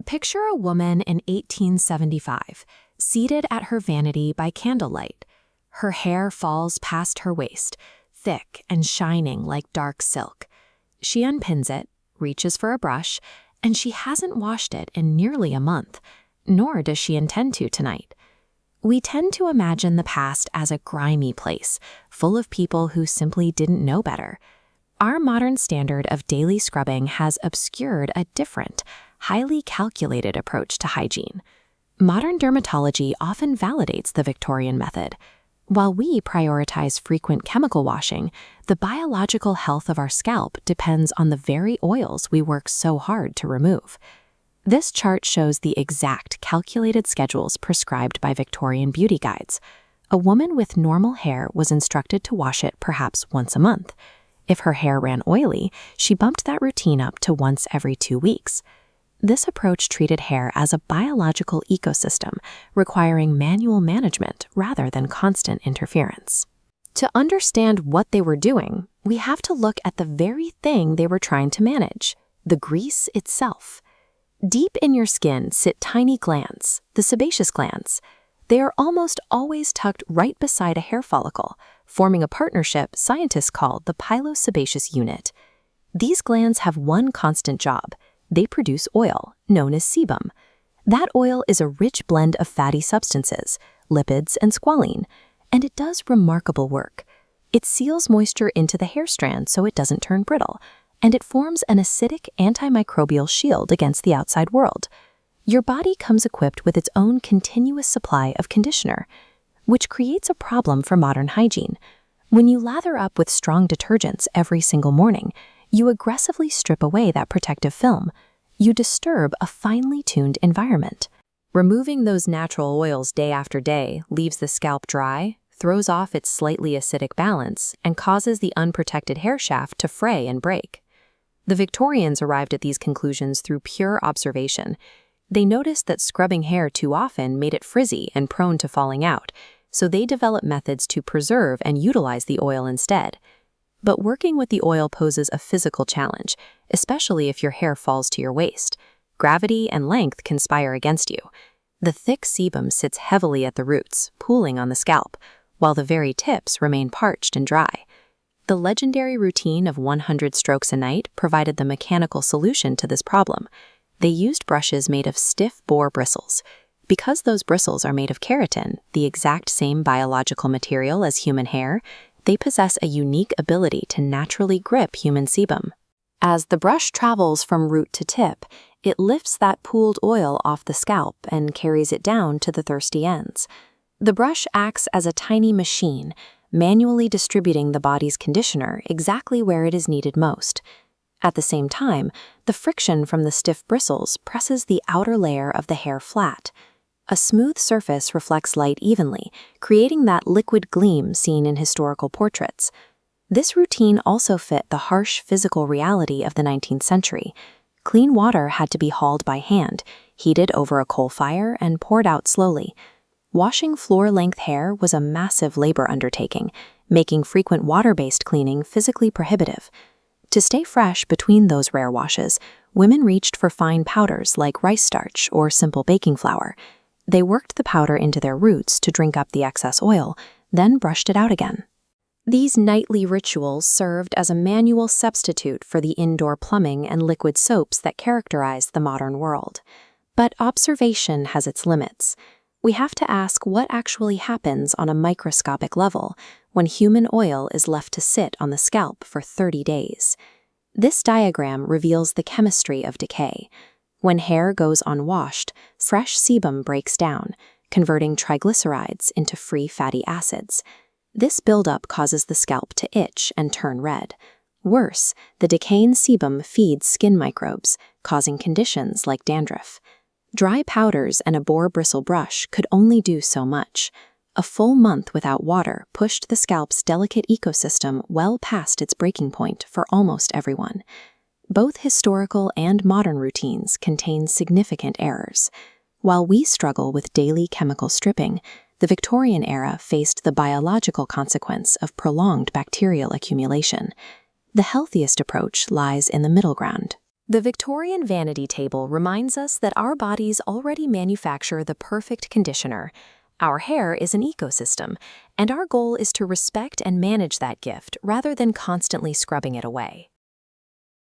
Picture a woman in 1875, seated at her vanity by candlelight. Her hair falls past her waist, thick and shining like dark silk. She unpins it, reaches for a brush, and she hasn't washed it in nearly a month, nor does she intend to tonight. We tend to imagine the past as a grimy place, full of people who simply didn't know better. Our modern standard of daily scrubbing has obscured a different, highly calculated approach to hygiene. Modern dermatology often validates the Victorian method. While we prioritize frequent chemical washing, the biological health of our scalp depends on the very oils we work so hard to remove. This chart shows the exact calculated schedules prescribed by Victorian beauty guides. A woman with normal hair was instructed to wash it perhaps once a month. If her hair ran oily, she bumped that routine up to once every 2 weeks. This approach treated hair as a biological ecosystem, requiring manual management rather than constant interference. To understand what they were doing, we have to look at the very thing they were trying to manage, the grease itself. Deep in your skin sit tiny glands, the sebaceous glands. They are almost always tucked right beside a hair follicle, forming a partnership scientists call the pilosebaceous unit. These glands have one constant job. They produce oil, known as sebum. That oil is a rich blend of fatty substances, lipids, and squalene, and it does remarkable work. It seals moisture into the hair strand so it doesn't turn brittle, and it forms an acidic antimicrobial shield against the outside world. Your body comes equipped with its own continuous supply of conditioner, which creates a problem for modern hygiene. When you lather up with strong detergents every single morning, you aggressively strip away that protective film. You disturb a finely tuned environment. Removing those natural oils day after day leaves the scalp dry, throws off its slightly acidic balance, and causes the unprotected hair shaft to fray and break. The Victorians arrived at these conclusions through pure observation. They noticed that scrubbing hair too often made it frizzy and prone to falling out, so they developed methods to preserve and utilize the oil instead. But working with the oil poses a physical challenge, especially if your hair falls to your waist. Gravity and length conspire against you. The thick sebum sits heavily at the roots, pooling on the scalp, while the very tips remain parched and dry. The legendary routine of 100 strokes a night provided the mechanical solution to this problem. They used brushes made of stiff boar bristles. Because those bristles are made of keratin, the exact same biological material as human hair, they possess a unique ability to naturally grip human sebum. As the brush travels from root to tip, it lifts that pooled oil off the scalp and carries it down to the thirsty ends. The brush acts as a tiny machine, manually distributing the body's conditioner exactly where it is needed most. At the same time, the friction from the stiff bristles presses the outer layer of the hair flat. A smooth surface reflects light evenly, creating that liquid gleam seen in historical portraits. This routine also fit the harsh physical reality of the 19th century. Clean water had to be hauled by hand, heated over a coal fire, and poured out slowly. Washing floor-length hair was a massive labor undertaking, making frequent water-based cleaning physically prohibitive. To stay fresh between those rare washes, women reached for fine powders like rice starch or simple baking flour. They worked the powder into their roots to drink up the excess oil, then brushed it out again. These nightly rituals served as a manual substitute for the indoor plumbing and liquid soaps that characterize the modern world. But observation has its limits. We have to ask what actually happens on a microscopic level when human oil is left to sit on the scalp for 30 days. This diagram reveals the chemistry of decay. When hair goes unwashed, fresh sebum breaks down, converting triglycerides into free fatty acids. This buildup causes the scalp to itch and turn red. Worse, the decaying sebum feeds skin microbes, causing conditions like dandruff. Dry powders and a boar-bristle brush could only do so much. A full month without water pushed the scalp's delicate ecosystem well past its breaking point for almost everyone. Both historical and modern routines contain significant errors. While we struggle with daily chemical stripping, the Victorian era faced the biological consequence of prolonged bacterial accumulation. The healthiest approach lies in the middle ground. The Victorian vanity table reminds us that our bodies already manufacture the perfect conditioner. Our hair is an ecosystem, and our goal is to respect and manage that gift rather than constantly scrubbing it away.